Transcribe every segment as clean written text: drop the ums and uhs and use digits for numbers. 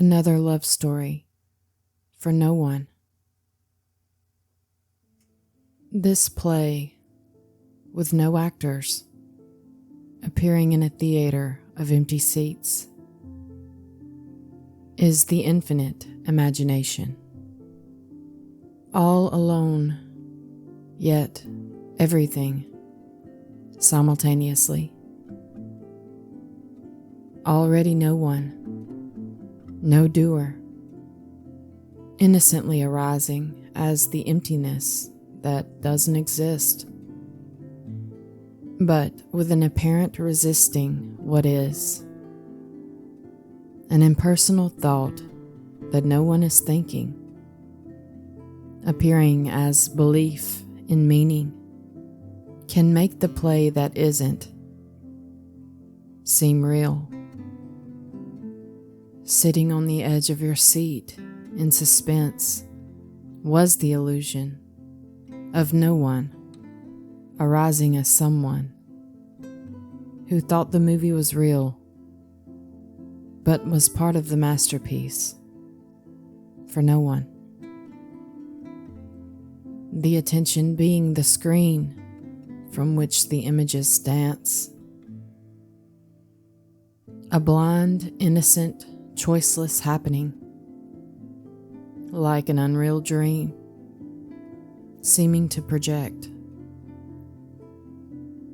Another love story for no one. This play, with no actors, appearing in a theater of empty seats, is the infinite imagination. All alone, yet everything simultaneously. Already no one, no doer, innocently arising as the emptiness that doesn't exist, but with an apparent resisting what is, an impersonal thought that no one is thinking, appearing as belief in meaning, can make the play that isn't seem real. Sitting on the edge of your seat in suspense was the illusion of no one arising as someone who thought the movie was real, but was part of the masterpiece for no one. The attention being the screen from which the images dance. A blind, innocent, choiceless happening, like an unreal dream, seeming to project.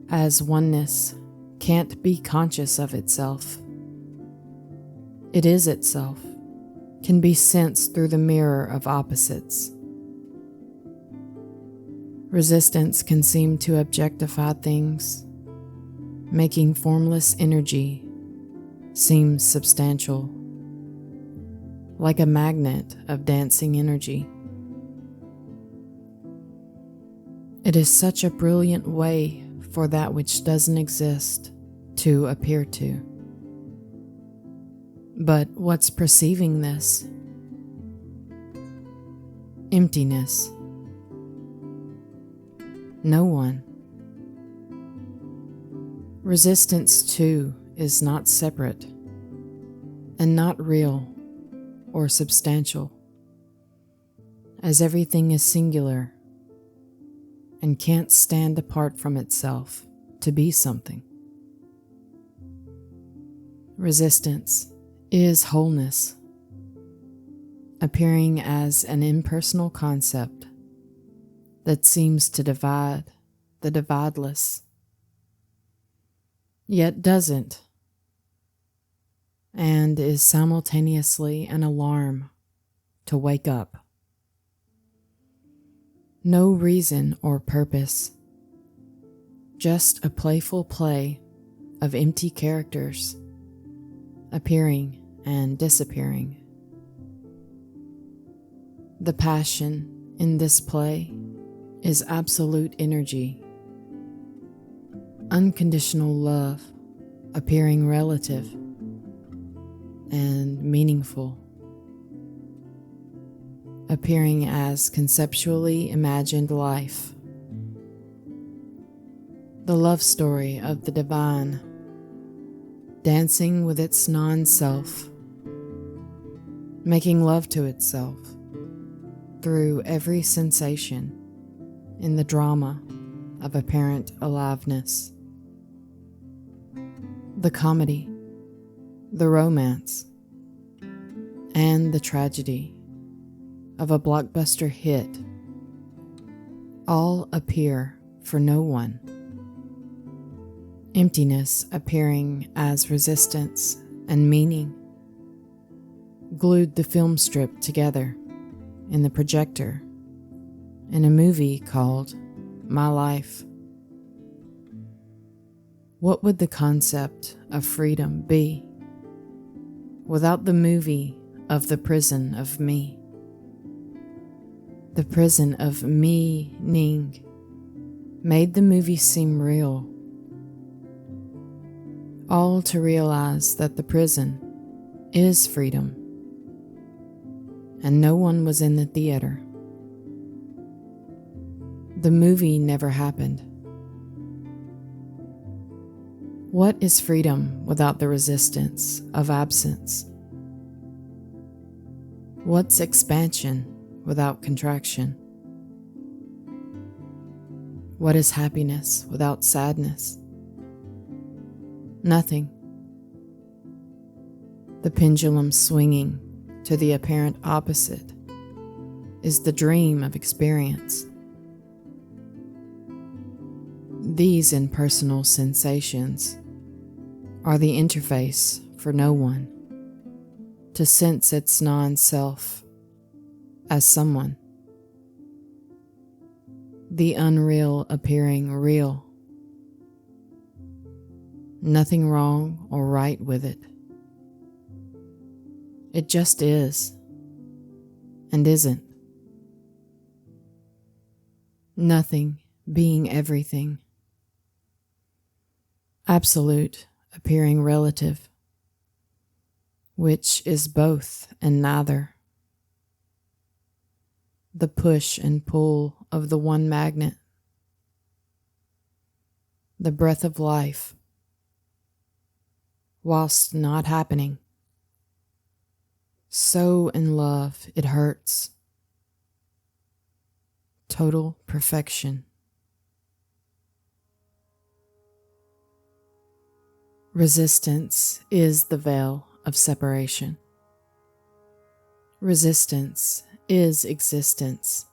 As oneness can't be conscious of itself, it is itself, can be sensed through the mirror of opposites. Resistance can seem to objectify things, making formless energy seem substantial, like a magnet of dancing energy. It is such a brilliant way for that which doesn't exist to appear to. But what's perceiving this? Emptiness. No one. Resistance, too, is not separate and not real or substantial, as everything is singular and can't stand apart from itself to be something. Resistance is wholeness, appearing as an impersonal concept that seems to divide the divideless, yet doesn't, and is simultaneously an alarm to wake up. No reason or purpose, just a playful play of empty characters appearing and disappearing. The passion in this play is absolute energy, unconditional love appearing relative and meaningful, appearing as conceptually imagined life, the love story of the divine, dancing with its non-self, making love to itself through every sensation in the drama of apparent aliveness. The comedy, the romance, and the tragedy of a blockbuster hit all appear for no one. Emptiness appearing as resistance and meaning glued the film strip together in the projector in a movie called My Life. What would the concept of freedom be without the movie of the prison of me? The prison of meaning made the movie seem real, all to realize that the prison is freedom, and no one was in the theater. The movie never happened. What is freedom without the resistance of absence? What's expansion without contraction? What is happiness without sadness? Nothing. The pendulum swinging to the apparent opposite is the dream of experience. These impersonal sensations are the interface for no one to sense its non-self as someone. The unreal appearing real. Nothing wrong or right with it. It just is and isn't. Nothing being everything. Absolute appearing relative, which is both and neither. The push and pull of the one magnet. The breath of life, whilst not happening. So in love it hurts. Total perfection. Resistance is the veil of separation. Resistance is existence.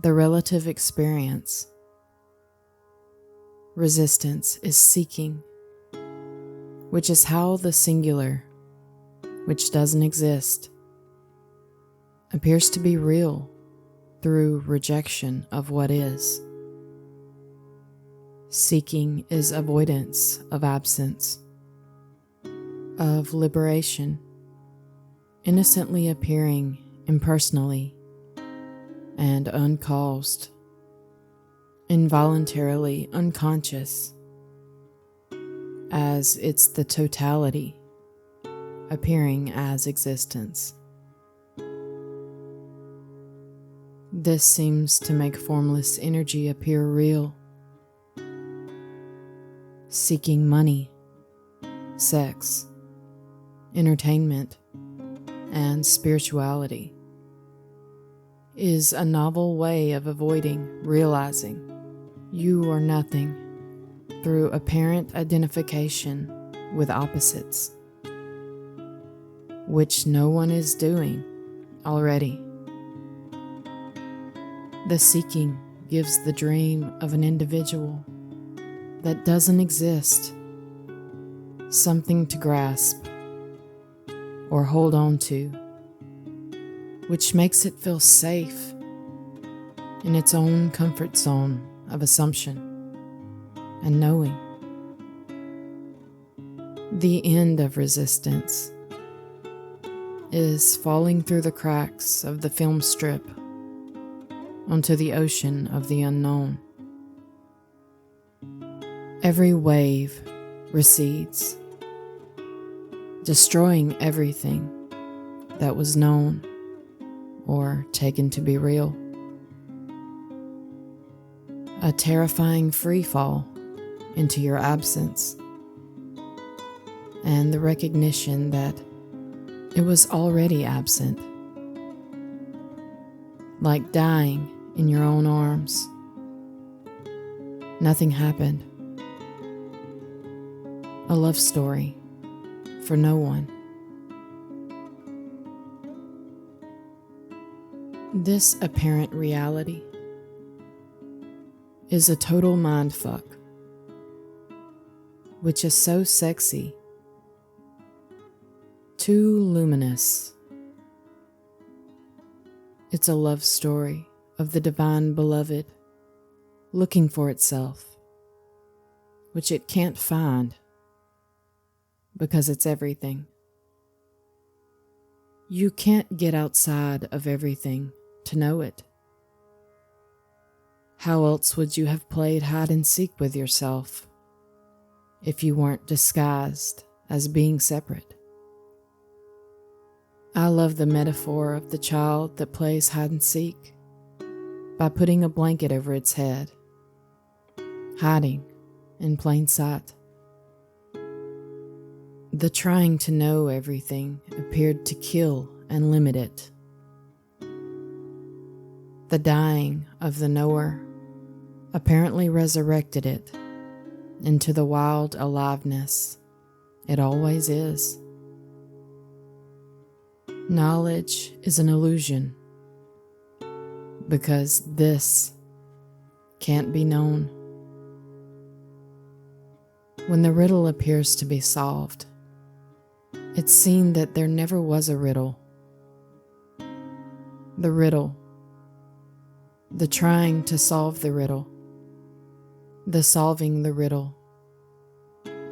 The relative experience. Resistance is seeking, which is how the singular, which doesn't exist, appears to be real through rejection of what is. Seeking is avoidance of absence, of liberation, innocently appearing impersonally and uncaused, involuntarily unconscious, as it's the totality appearing as existence. This seems to make formless energy appear real. Seeking money, sex, entertainment, and spirituality is a novel way of avoiding realizing you are nothing through apparent identification with opposites, which no one is doing already. The seeking gives the dream of an individual that doesn't exist, something to grasp or hold on to, which makes it feel safe in its own comfort zone of assumption and knowing. The end of resistance is falling through the cracks of the film strip onto the ocean of the unknown. Every wave recedes, destroying everything that was known or taken to be real. A terrifying free fall into your absence and the recognition that it was already absent, like dying in your own arms. Nothing happened. A love story for no one. This apparent reality is a total mindfuck, which is so sexy, too luminous. It's a love story of the divine beloved looking for itself, which it can't find because it's everything. You can't get outside of everything to know it. How else would you have played hide and seek with yourself if you weren't disguised as being separate? I love the metaphor of the child that plays hide and seek by putting a blanket over its head, hiding in plain sight. The trying to know everything appeared to kill and limit it. The dying of the knower apparently resurrected it into the wild aliveness it always is. Knowledge is an illusion because this can't be known. When the riddle appears to be solved, it's seen that there never was a riddle. The riddle, the trying to solve the riddle, the solving the riddle,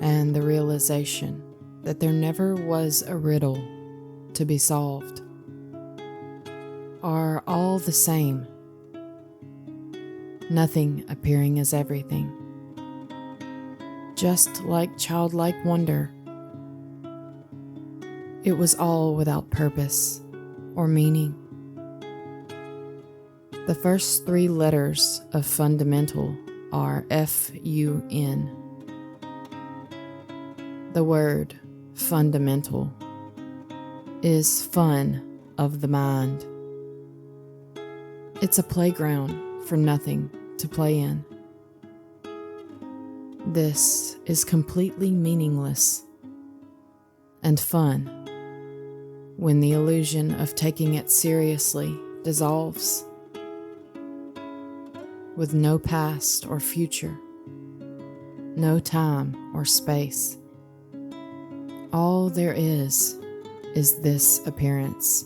and the realization that there never was a riddle to be solved are all the same, nothing appearing as everything, just like childlike wonder. It was all without purpose or meaning. The first three letters of fundamental are F-U-N. The word fundamental is fun of the mind. It's a playground for nothing to play in. This is completely meaningless and fun when the illusion of taking it seriously dissolves, with no past or future, no time or space. All there is this appearance,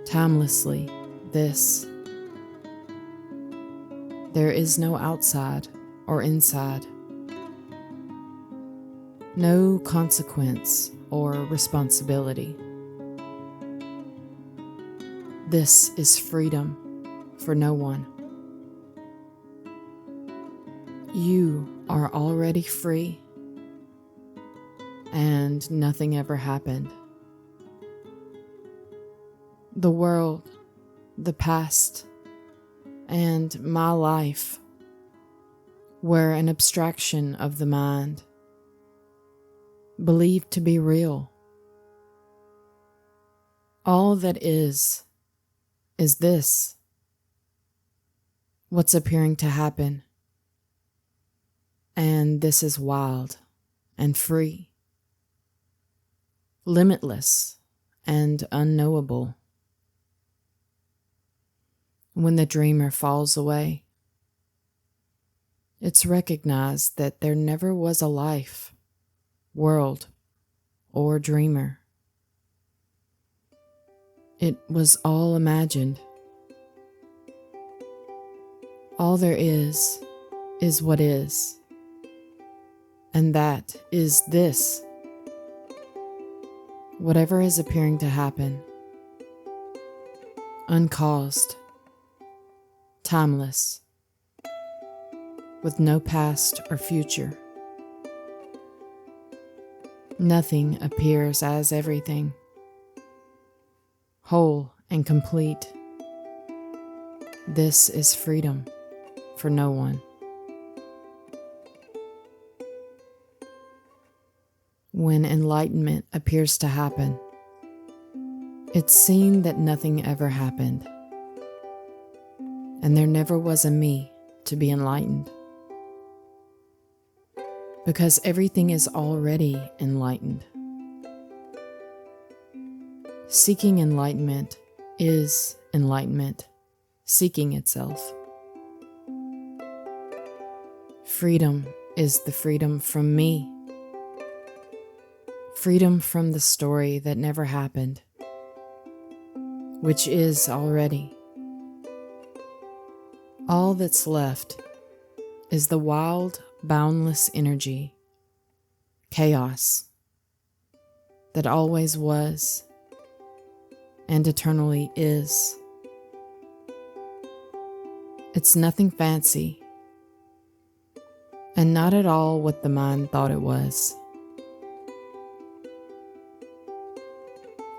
timelessly this. There is no outside or inside, no consequence or responsibility. This is freedom for no one. You are already free, and nothing ever happened. The world, the past, and my life were an abstraction of the mind, believed to be real. All that is this, what's appearing to happen. And this is wild and free, limitless and unknowable. When the dreamer falls away, it's recognized that there never was a life, world, or dreamer. It was all imagined. All there is what is. And that is this. Whatever is appearing to happen, uncaused, timeless, with no past or future. Nothing appears as everything, whole and complete. This is freedom for no one. When enlightenment appears to happen, it's seen that nothing ever happened, and there never was a me to be enlightened, because everything is already enlightened. Seeking enlightenment is enlightenment, seeking itself. Freedom is the freedom from me. Freedom from the story that never happened, which is already. All that's left is the wild, boundless energy, chaos, that always was and eternally is. It's nothing fancy, and not at all what the mind thought it was.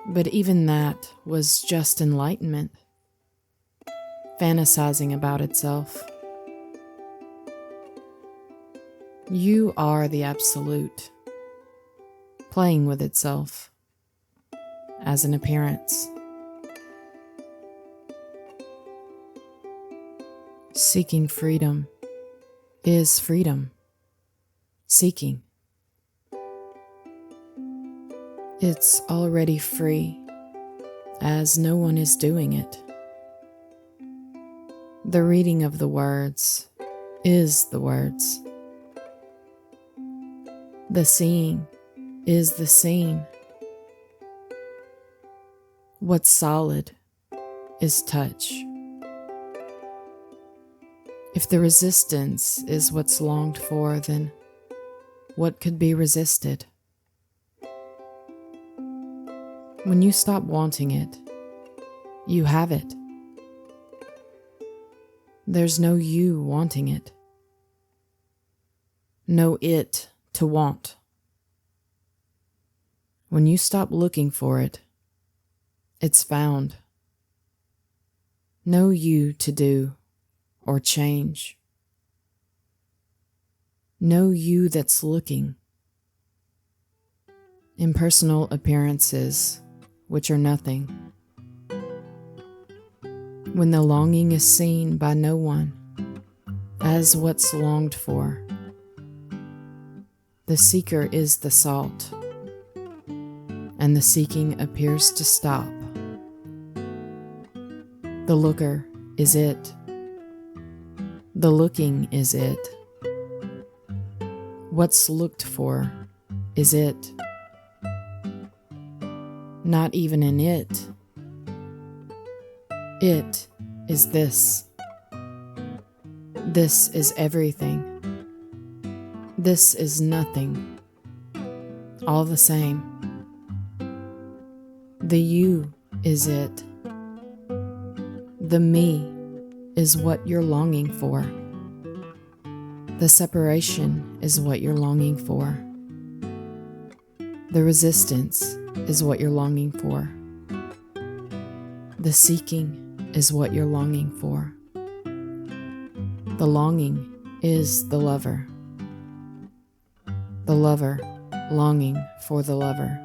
But even that was just enlightenment, fantasizing about itself. You are the absolute, playing with itself as an appearance. Seeking freedom is freedom. Seeking. It's already free, as no one is doing it. The reading of the words is the words. The seeing is the seen. What's solid is touch. If the resistance is what's longed for, then what could be resisted? When you stop wanting it, you have it. There's no you wanting it. No it to want. When you stop looking for it, it's found. No you to do or change. No you that's looking. Impersonal appearances, which are nothing. When the longing is seen by no one as what's longed for, the seeker is the salt, and the seeking appears to stop. The looker is it. The looking is it. What's looked for is it. Not even in it. It is this. This is everything. This is nothing. All the same. The you is it. The me is what you're longing for. The separation is what you're longing for. The resistance is what you're longing for. The seeking is what you're longing for. The longing is the lover. The lover longing for the lover.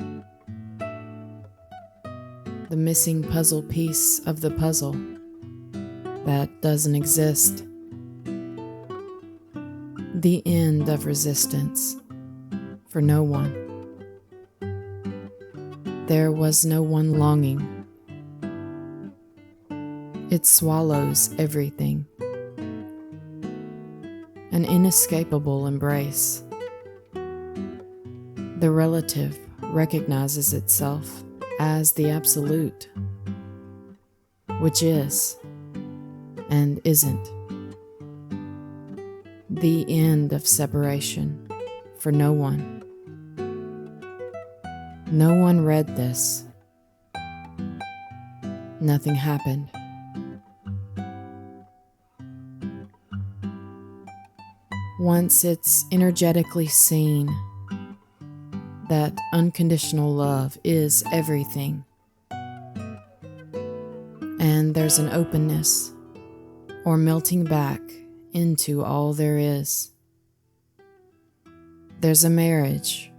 The missing puzzle piece of the puzzle that doesn't exist. The end of resistance for no one. There was no one longing. It swallows everything. An inescapable embrace. The relative recognizes itself as the absolute, which is and isn't. The end of separation for no one. No one read this. Nothing happened. Once it's energetically seen that unconditional love is everything, and there's an openness or melting back into all there is. There's a marriage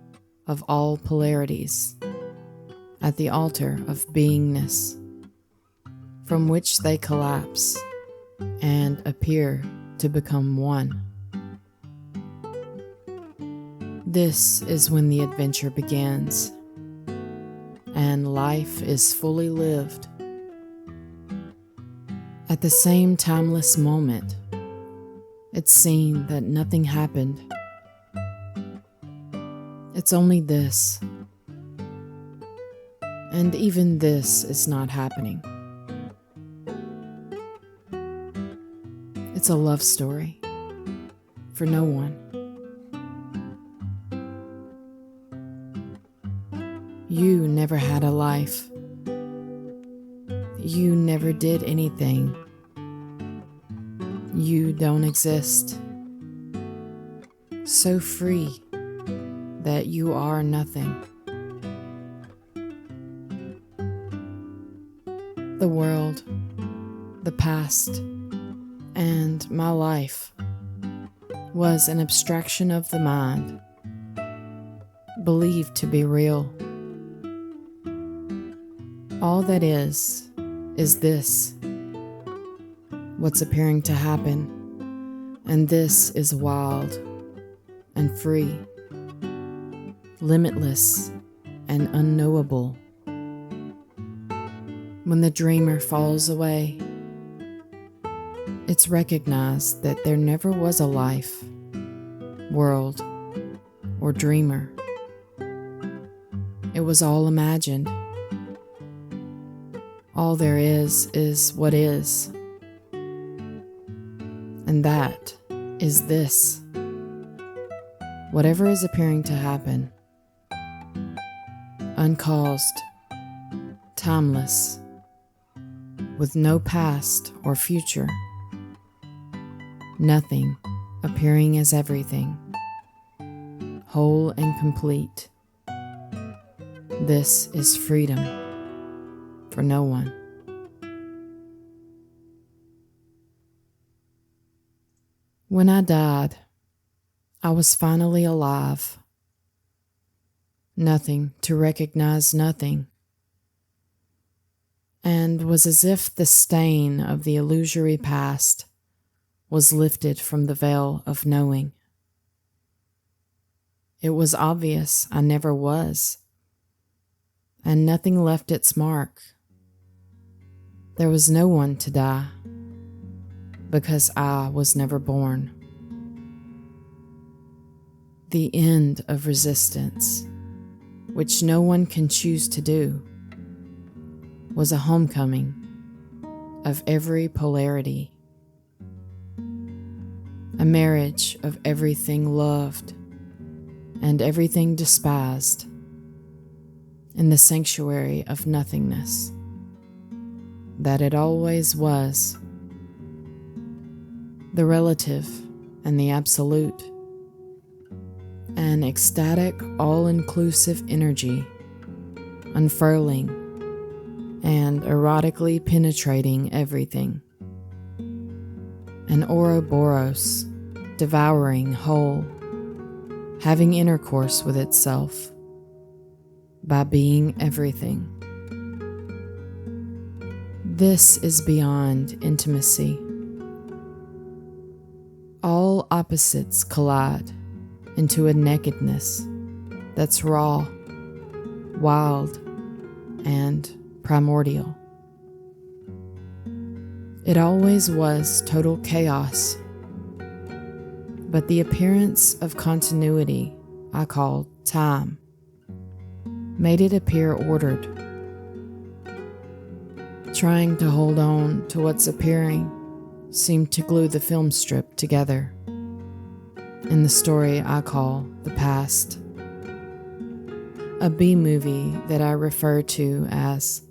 of all polarities at the altar of beingness, from which they collapse and appear to become one. This is when the adventure begins, and life is fully lived. At the same timeless moment, it's seen that nothing happened. It's only this, and even this is not happening. It's a love story for no one. You never had a life. You never did anything. You don't exist. So free that you are nothing. The world, the past, and my life was an abstraction of the mind. believed to be real. All that is this, what's appearing to happen, and this is wild and free, limitless and unknowable. When the dreamer falls away, it's recognized that there never was a life, world, or dreamer. It was all imagined. All there is what is. And that is this. Whatever is appearing to happen, uncaused, timeless, with no past or future, nothing appearing as everything, whole and complete. This is freedom for no one. When I died, I was finally alive. Nothing to recognize nothing, and was as if the stain of the illusory past was lifted from the veil of knowing. It was obvious I never was, and nothing left its mark. There was no one to die, because I was never born. The end of resistance, which no one can choose to do, was a homecoming of every polarity, a marriage of everything loved and everything despised, in the sanctuary of nothingness that it always was, the relative and the absolute, an ecstatic, all-inclusive energy unfurling and erotically penetrating everything, an Ouroboros devouring whole, having intercourse with itself by being everything. This is beyond intimacy. All opposites collide into a nakedness that's raw, wild, and primordial. It always was total chaos, but the appearance of continuity I call time made it appear ordered. Trying to hold on to what's appearing seemed to glue the film strip together in the story I call the past, a B-movie that I refer to as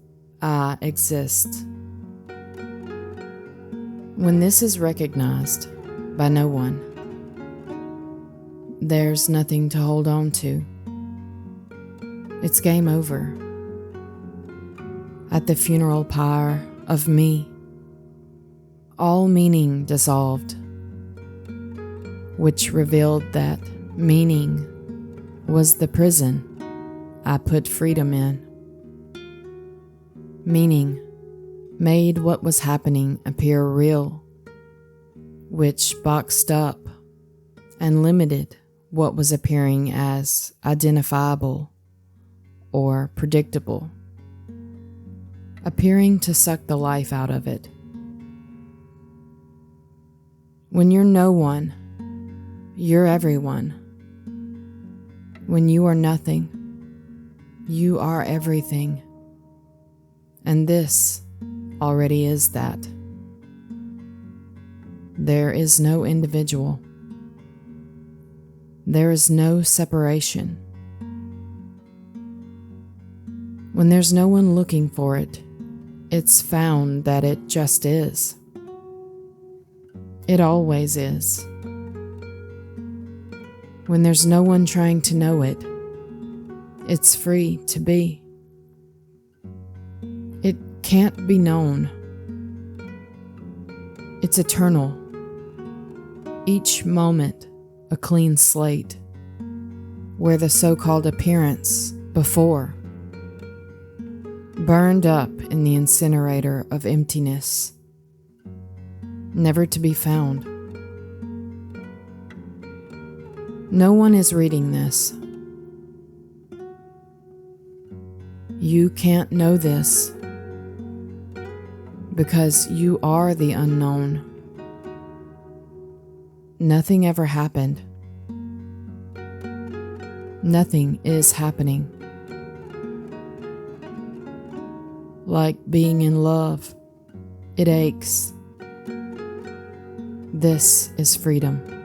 I Exist. When this is recognized by no one, there's nothing to hold on to. It's game over. At the funeral pyre of me, all meaning dissolved, which revealed that meaning was the prison I put freedom in. Meaning made what was happening appear real, which boxed up and limited what was appearing as identifiable or predictable, appearing to suck the life out of it. When you're no one, you're everyone. When you are nothing, you are everything. And this already is that. There is no individual. There is no separation. When there's no one looking for it, it's found that it just is. It always is. When there's no one trying to know it, it's free to be. It can't be known. It's eternal. Each moment a clean slate, where the so-called appearance before burned up in the incinerator of emptiness, never to be found. No one is reading this. You can't know this because you are the unknown. Nothing ever happened. Nothing is happening. Like being in love, it aches. This is freedom.